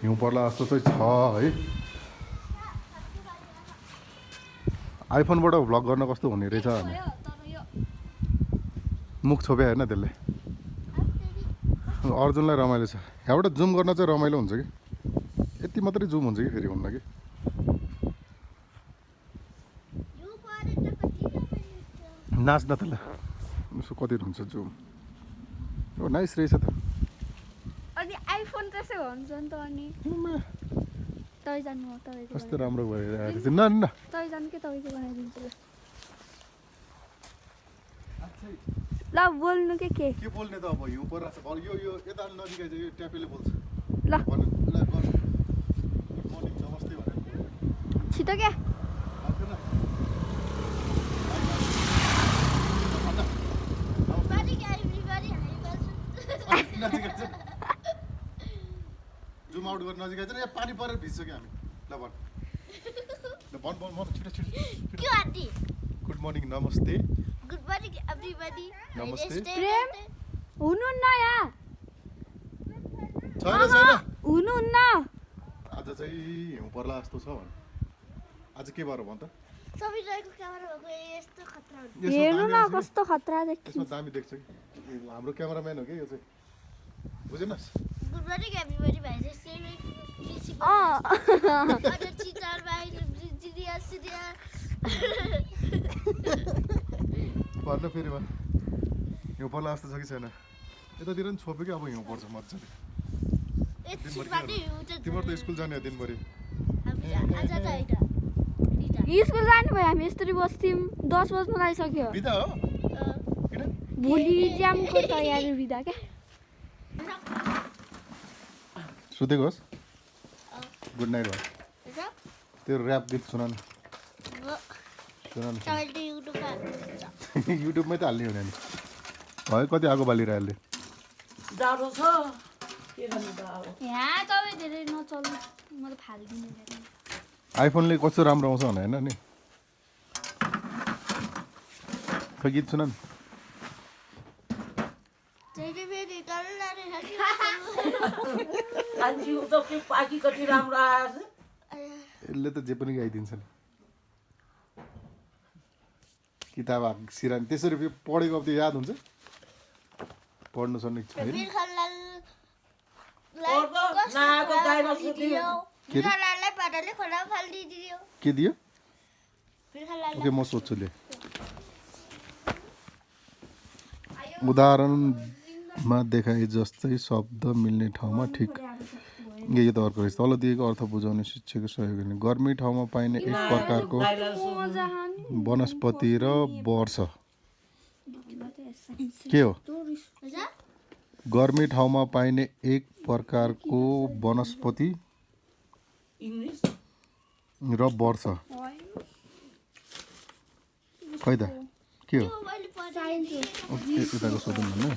हिउँ पर्ला जस्तो चाहिँ छ है। आइफोनबाट भ्लग गर्न कस्तो हुने रहेछ भने मुख छोपे होइन त्यसले। अर्जुनलाई रमाइलो छ। यहाँबाट जुम गर्न चाहिँ रमाइलो हुन्छ कि यति मात्रै जुम हुन्छ कि फेरि हुन्न कि। नाच्न त्यसलाई उसो कति हुन्छ जुम। ओ नाइस रहेछ त। अनि आइफोन त्यसै हुन्छ नि त अनि तै जानु हो तपाईको कस्तो राम्रो भएर आएको छ। न न तै जानु के तपाईको बनाइदिन्छु ल बोल्नु के बोल्ने त अब हिउँ परिरहेको छ। यो यता नजिकै चाहिँ यो ट्यापेले बोल्छ। ल नमस्ते भनेर छिटो क्या जुम आउट गर्न नजिकै छ यहाँ पानी परेर भिज्छ कि हामी। ल भन छिटो छिटो। गुड मर्निङ नमस्ते। Good morning, everybody. नमस्ते। प्रेम हुनुहुन्न यहाँ छैन हुनुहुन्न आज चाहिँ हिउँ पर्ला जस्तो छ भन। आज के बार भन त। सबैजनाको क्यामेरा भएको यस्तो खतरा हुन्छ। हेर्नु न कस्तो खतरा देखिन्छ। यसमा दामी देख्छ कि हाम्रो क्यामेराम्यान हो कि यो चाहिँ बुझेनस्। Good morning, everybody. भाइ जस्तै अझ चितार भाइ सिरिया भन्न फेरि भन हिउँ पर्ला जस्तो छ कि छैन। यतातिर पनि छोप्यो कि अब हिउँ पर्छ मजाले। तिम्रो त स्कुल जाने हो दिनभरि। स्कुल जानु भयो हामी यस्तरी बस्थ्यौँ 10 बज्न लागिसक्यो। बिदा हो किन भोलि इक्जामको तयारी बिदा क्या सुतेको होस्। गुड नाइट भयो। त्यो ऱ्याप गीत सुना न। युट्युबमै त हाल्ने हुने नि है। कति आगो बालिरह्यो अहिले। जाडो छ के गर्नु त अब। यहाँ तपाईँ धेरै नचल्नु म त फालिदिनु आइफोनले कस्तो राम्रो आउँछ भने होइन नि। खै गीत सुन न। जिउ त के पाकी कति राम्रो आएछ। यसले त जे पनि गाइदिन्छ नि। किताब सिरानी त्यसरी पढेको अब त्यो याद हुन्छ। पढ्नु सक्ने छैन। के दियो ओके म सोध्छु ले। उदाहरणमा देखाए जस्तै शब्द मिल्ने ठाउँमा ठिक यो त अर्को रहेछ। तल दिएको अर्थ बुझाउने शिक्षाको सहयोग गर्ने। गर्मी ठाउँमा पाइने एक प्रकारको वनस्पति र वर्ष के हो। गर्मी ठाउँमा पाइने एक प्रकारको वनस्पति र वर्ष खै त के हो। यताको सोधौँ भन्नु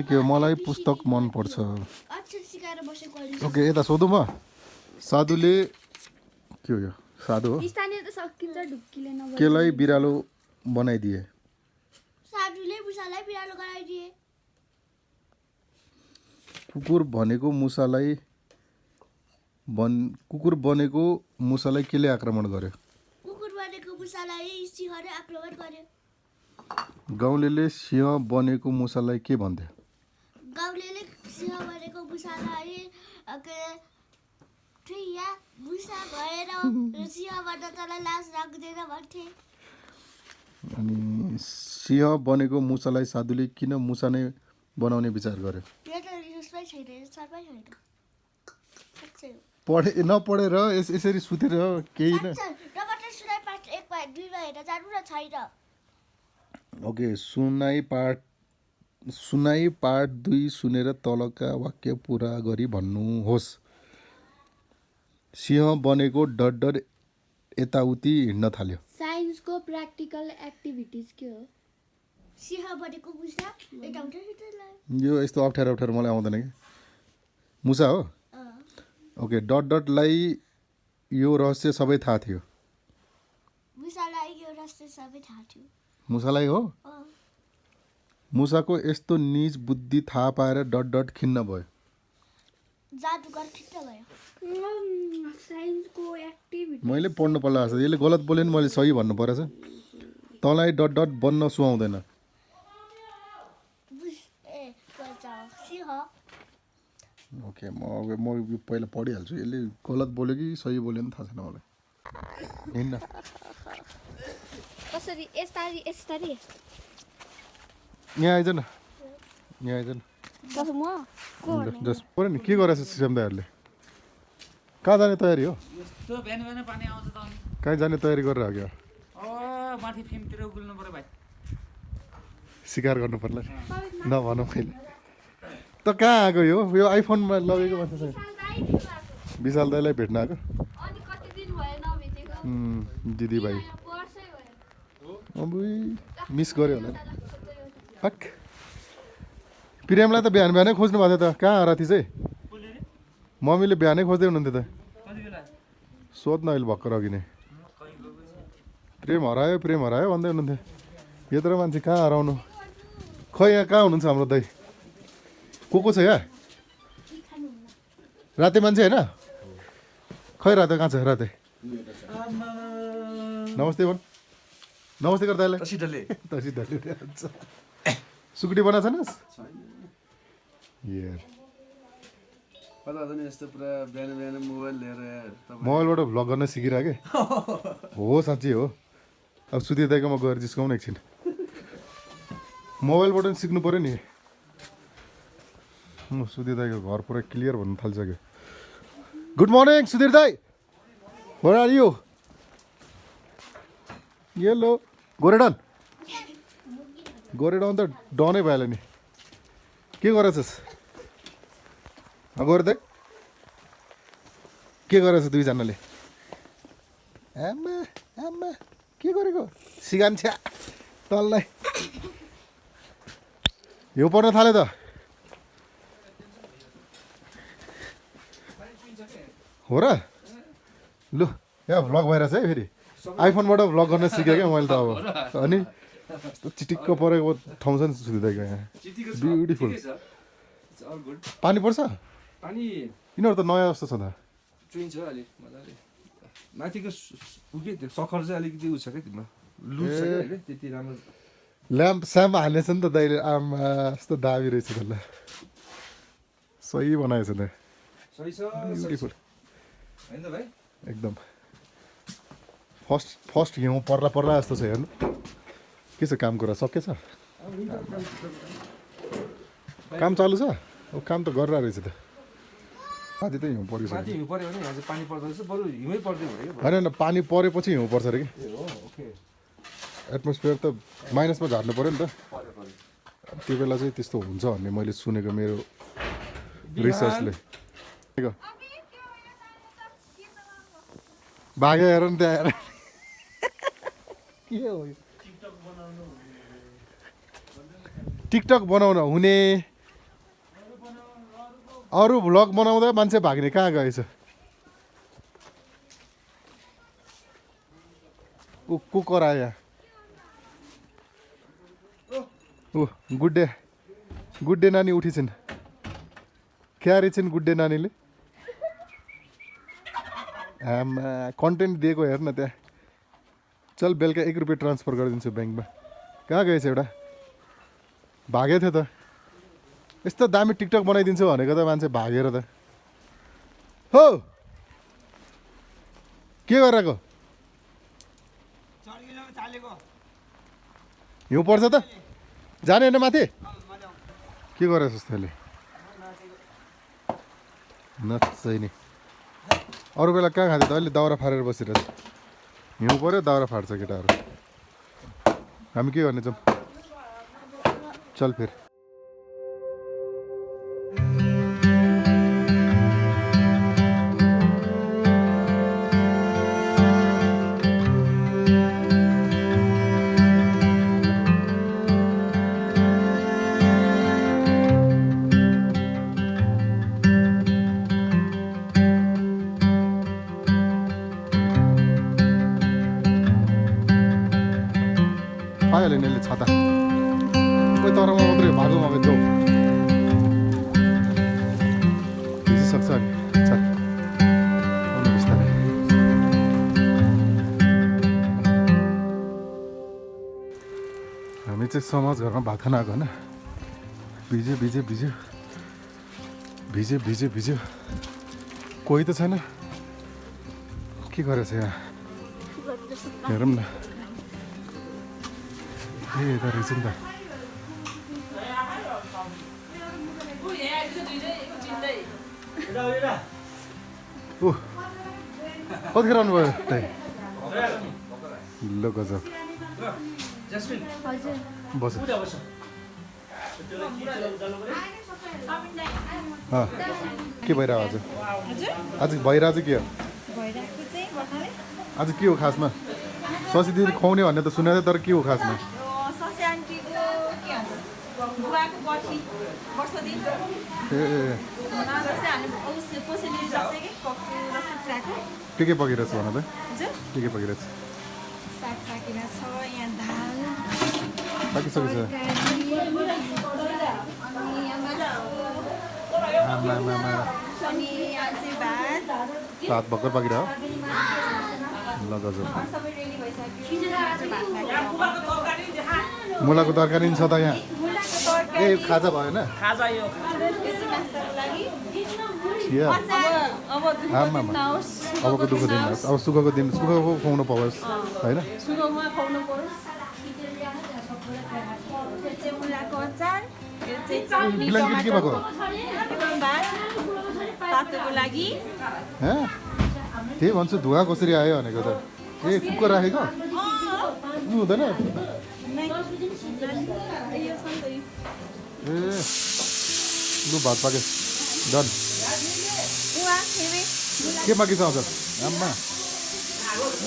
के हो। मलाई पुस्तक मन पर्छ। ओके यता सोधौँ म। साधुले के हो यो साधु हो केलाई बिरालो बनाइदिए। कुकुर बनेको मुसालाई केले आक्रमण गर्यो। गाउँलेले सिंह बनेको मुसालाई के भन्थे। अनि सिंह बनेको मुसालाई साधुले किन मुसा नै बनाउने विचार गर्यो। पढे नपढेर यसरी सुतेर केही न। ओके सुनाई पार्ट 2 सुनेर तलका वाक्य पुरा गरी भन्नुहोस्। सिंह बनेको डर यताउति हिँड्न थाल्यो। साइन्सको प्र्याक्टिकल एक्टिभिटिज के हो। यो यस्तो अप्ठ्यारो मलाई आउँदैन कि। मुसा हो। ओके डटलाई यो रहस्य सबै थाहा थियो। मुसालाई हो मुसाको यस्तो निज बुद्धि थाहा पाएर डट डट खिन्न भयो जादुगर खिन्न भयो साइन्सको एक्टिभिटी मैले पढ्नु पर्ला जस्तो यसले गलत बोल्यो नि मैले सही भन्नु परेछ तँलाई डट डट बन्न सुहाउँदैन ओके म यो पहिला पढिहाल्छु यसले गलत बोल्यो कि सही बोल्यो नि थाहा छैन मलाई हिँड्न कसरी यस्तारी यस्तारी यहाँ आइज न यहाँ आइज न कसो म को जस पऱ्यो नि के गरेछ सिस्टम दाइहरूले कहाँ जाने तयारी हो यस्तो बिहान बिहान पानी आउँछ त अनि कहीँ जाने तयारी गरेर हो क्या माथि फिल्मतिर उक्लिनु पर्यो भाइ सिकार गर्नु पर्ला नभनौँ मैले त कहाँ आएको यो आइफोनमा लगेको मान्छे छ विशाल दाइलाई भेट्न आएको अनि कति दिन भयो नभेटेको दिदी भाइ वर्षै भयो अब मिस गऱ्यो होला फक प्रेमलाई त बिहान बिहानै खोज्नु भएको थियो त कहाँ राति चाहिँ मम्मीले बिहानै खोज्दै हुनुहुन्थ्यो त सोध्न अहिले भर्खर अघि नै प्रेम हरायो भन्दै हुनुहुन्थ्यो यत्रो मान्छे कहाँ हराउनु खै यहाँ कहाँ हुनुहुन्छ हाम्रो दाइ को छ यहाँ राते मान्छे होइन खै राते कहाँ छ राते नमस्ते भन् नमस्ते गर दाइलाई सुकुटी बनाएको छैनस् मोबाइलबाट भ्लग गर्न सिकिरहेको के हो साँच्ची हो अब सुधीर दाइकोमा गएर जिस्काउनु एकछिन मोबाइलबाट पनि सिक्नु पऱ्यो नि सुधीर दाइको घर पुरा क्लियर भन्नु थालिसक्यो गुड मर्निङ सुधीर दाई वेयर आर यु येलो गोरेडन त डनै भइहाल्यो नि के गरेछस् गोरे दाइ के गरेछ दुईजनाले आमा आमा के गरेको सिगान छ्या तललाई यो पर्न थाल्यो त हो र लु यहाँ भ्लग भइरहेछ है फेरि आइफोनबाट भ्लग गर्न सिकेँ क्या मैले त अब अनि यस्तो चिटिक्क परेको ठाउँ छ नि सुधिँदैको यहाँ ब्युटिफुल पानी पर्छ यिनीहरू त नयाँ जस्तो छ त चुइन्छ अलिक मजाले माथिको त्यो सखर चाहिँ अलिकति उ छ क्या तिम्रो लुज छ क्या अहिले त्यति राम्रो ल्याम्प स्याम्प हालेछ नि त दाइले आमा यस्तो दाबी रहेछ त्यसलाई सही बनाएछ त सही छ ब्युटिफुल होइन त भाइ एकदम फर्स्ट हिउँ पर्ला जस्तो छ हेर्नु के छ काम कुरा सकेछ काम चालु छ अब काम त गरेर रहेछ त माथि त हिउँ परिसक्यो माथि हिउँ पऱ्यो भने यहाँ चाहिँ पानी पर्दो रहेछ बरु हिउँै पर्दैन भने होइन पानी परेपछि हिउँ पर्छ अरे कि ओके एटमोस्फियर त माइनसमा झार्नु पऱ्यो नि त त्यो बेला चाहिँ त्यस्तो हुन्छ भन्ने मैले सुनेको मेरो रिसर्चले भाग्यो हेर नि त्यहाँ के हो टिकटक बनाउन हुने अरू भ्लग बनाउँदा मान्छे भाग्ने कहाँ गएछ ऊ को करायो ऊ गुड डे नानी उठिछन् क्यारे छिन् गुड डे नानीले आमा कन्टेन्ट दिएको हेर न त्यहाँ चल बेलुका 1 रुपियाँ ट्रान्सफर गरिदिन्छु ब्याङ्कमा कहाँ गएछ एउटा भागेको थियो त यस्तो दामी टिकटक बनाइदिन्छु भनेको त मान्छे भागेर त हो के गरेको हिउँ पर्छ त जाने होइन माथि के गरेछ जस्तोले नचै नि अरू बेला कहाँ खाँदै त अहिले दाउरा फालेर बसिरहेछ हिउँ पऱ्यो दाउरा फाट्छ केटाहरू हामी के गर्ने छौँ चल फेरि पाइहाल्यो नि यसले छाता कोही तरमा मात्रै भागोमा जाऊ भिजिसक्छ अनि चल आउनु बिस्तारै हामी चाहिँ समाज घरमा भात खान आएको होइन भिज्यो भिज्यो भिज्यो भिज्यो भिज्यो भिज्यो कोही त छैन के गरेछ यहाँ हेरौँ न ए यता रहेछ नि त ओ कतिखेर आउनुभयो ल गजब बस के भइरहेको आज भइरहेको के हो आज के हो खासमा ससी दिदी खुवाउने भन्ने त सुनेको थिएँ तर के हो खासमा के पकिरहेछ भन त के पकिरहेछ पाकिसकेछ भात भर्खर पाकिरह्यो ल गजब मुलाको तरकारी नि छ त यहाँ ए खाजा भएन अबको दुःख दिनुहोस् अब सुखको दिन सुखको खुवाउनु पाओस् होइन ब्ल्याङ्केट के भएको त्यही भन्छु धुवा कसरी आयो भनेको त ए कुकर राखेको हुँदैन ए लु भात पाके डन के बाँकी छ अझ आम्मा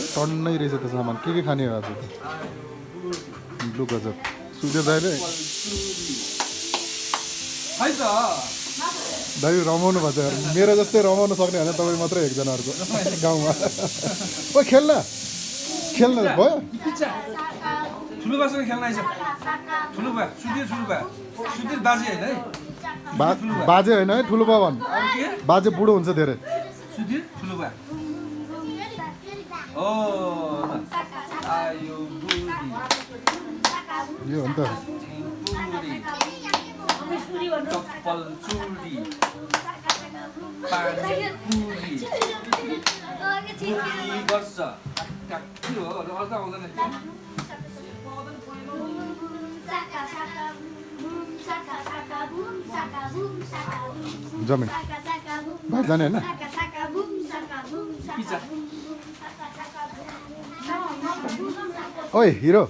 टन्नै रहेछ त सामान के खाने हो आज लु गजब सुत्यो दाइले दाइ रमाउनु भएको छ मेरो जस्तै रमाउनु सक्ने होइन तपाईँ मात्रै एकजनाहरूको गाउँमा ओ खेल्न भयो बाजे होइन है ठुलो बाबा बाजे बुढो हुन्छ धेरै यो हो नि त चप्पल चुडी पानी गर्छ के हो अर्थ आउँदैन जमिन भाइ जाने होइन ओइ हिरो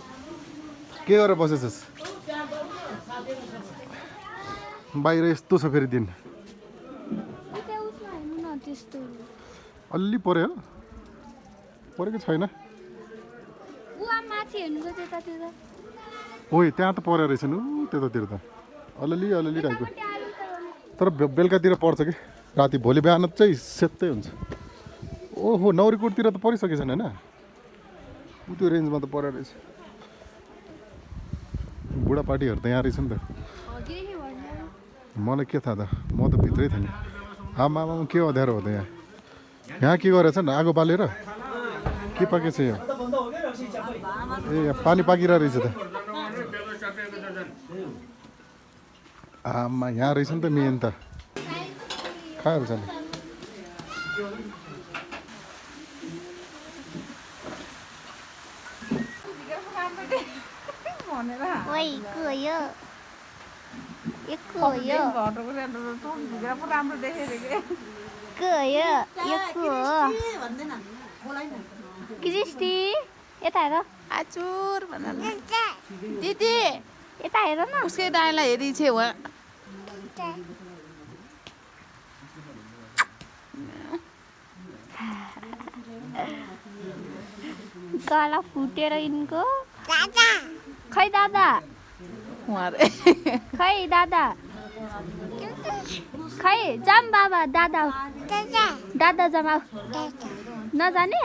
के गरेर बसेछस् बाहिर यस्तो छ फेरि दिन अलि पर्यो परेको छैन ओइ त्यहाँ त परेको रहेछ नि त्यतातिर त अलिअलि टाइपको तर बेलुकातिर पर्छ कि राति भोलि बिहान चाहिँ सेतै हुन्छ ओहो नौरीकोटतिर त परिसकेछ होइन ऊ त्यो रेन्जमा त परेको रहेछ बुढापार्टीहरू त यहाँ रहेछ नि त मलाई के थाहा त म त भित्रै थिएँ नि आमा के अँध्यारो हो त यहाँ के गरेछ नि आगो बालेर के पाकेछ यहाँ ए यहाँ पानी पाकिरहेको रहेछ त आमा यहाँ रहेछ नि त मेन त खाइहाल्छ नि क्रिस्टी यता हेर आचुर दिदी यता हेर न उसकै दाइलाई हेरी छे वहाँ गला फुटेर यिनको खै दादा खै दादा खै जाम बाबा दादा दादा जाम नजाने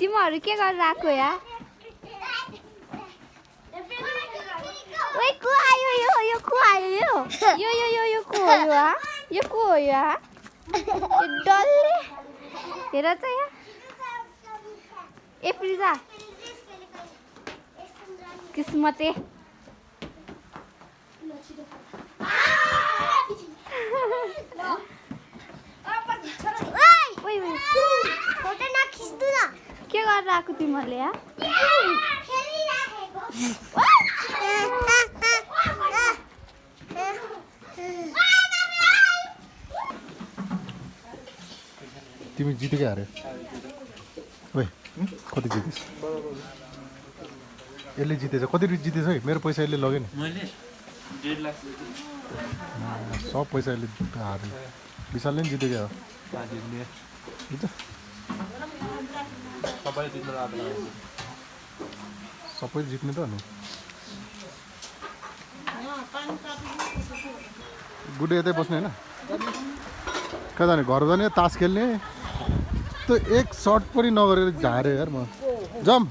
तिमीहरू के गरेर आएको या ओइ को आयो यो को आयो यो को हो यो को हो यो डल्ले हेर त यहाँ ए प्रिजा किस्मते के गरेर आएको तिमीहरूले यहाँ तिमी जितेकै हारे ओइ कति जितेछ यसले जितेछ कति जितेछ है मेरो पैसा यसले लग्यो नि मैले 1.5 लाख सब पैसा यसले हारे विशालले नि जितेकै हो सबै जित्ने त अनि गुडे यतै बस्ने होइन कहाँ जाने घर जाने तास खेल्ने त्यो एक सर्ट पनि नगरेर झारे यार म जम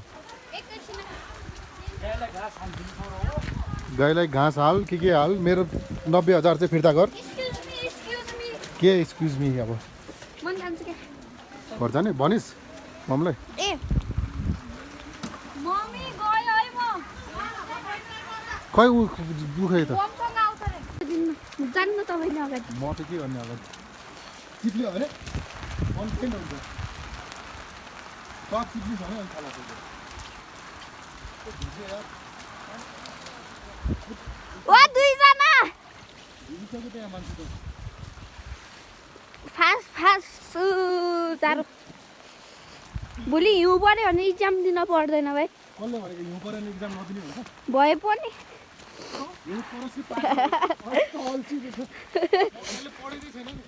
गाईलाई घाँस हाल के हाल मेरो 90,000 चाहिँ फिर्ता गर के एक्सक्युज मी अब घर जाने भनिस् मम्मीलाई ए मम्मी गयो है म खै उ दुखै त ममसँग आउँछ रे जान्नु तपाईले अगाडि म त के गर्ने अगाडि चिप्ल्यो अरे कन्फिडेन्ट हुन्छ टप चिप्लिस भने अनि थाहा लाग्छ वा दुईजना फास्ट चारो भोलि हिउँ पऱ्यो भने इक्जाम दिन पर्दैन भाइ कसले भनेको हिउँ परेर इक्जाम नदिने भन्छ भए पनि हिउँ परेपछि पढेकै छैन नि